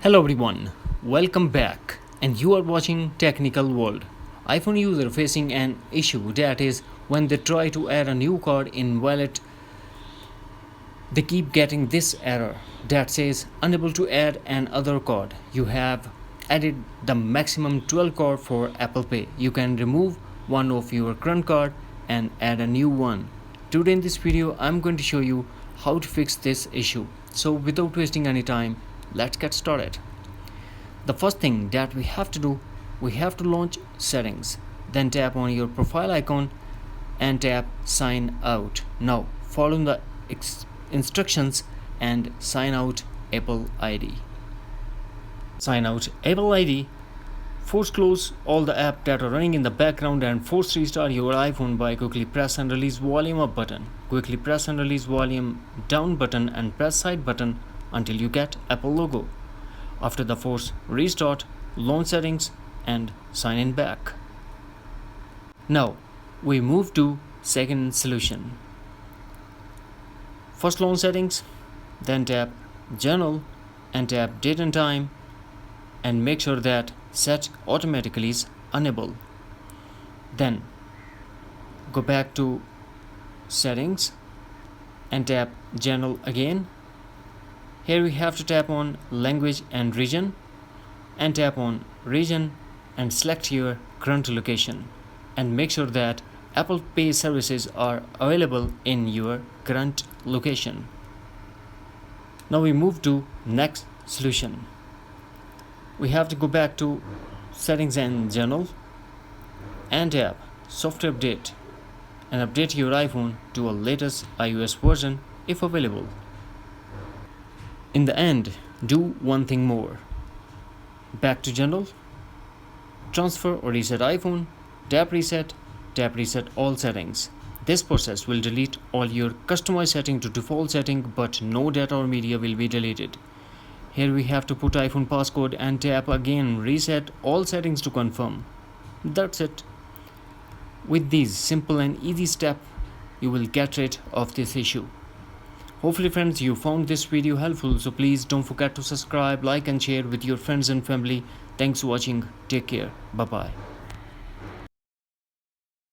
Hello everyone, welcome back, and you are watching Technical World. iPhone user facing an issue, that is when they try to add a new card in wallet, they keep getting this error that says unable to add an other card. You have added the maximum 12 card for Apple Pay. You can remove one of your current card and add a new one. Today in this video I'm going to show you how to fix this issue. So without wasting any time, let's get started. The first thing that we have to do, we have to launch settings, then tap on your profile icon and tap sign out. Now follow the instructions and sign out Apple ID. Sign out Apple ID. Force close all the apps that are running in the background and force restart your iPhone by quickly press and release volume up button. Quickly press and release volume down button and press side button until you get Apple logo. After the force restart, launch settings and sign in back. Now we move to second solution. First launch settings, then tap General and tap date and time and make sure that set automatically is enabled. Then go back to settings and tap General again. Here we have to tap on language and region and tap on region and select your current location and make sure that Apple Pay services are available in your current location. Now we move to next solution. We have to go back to settings and general and tap software update and update your iPhone to a latest iOS version if available. In the end, do one thing more. Back to general, transfer or reset iPhone, tap reset all settings. This process will delete all your customized setting to default setting, but no data or media will be deleted. Here we have to put iPhone passcode and tap again reset all settings to confirm. That's it. With these simple and easy steps, you will get rid of this issue. Hopefully friends, you found this video helpful, so please don't forget to subscribe, like and share with your friends and family. Thanks for watching. Take care. Bye bye.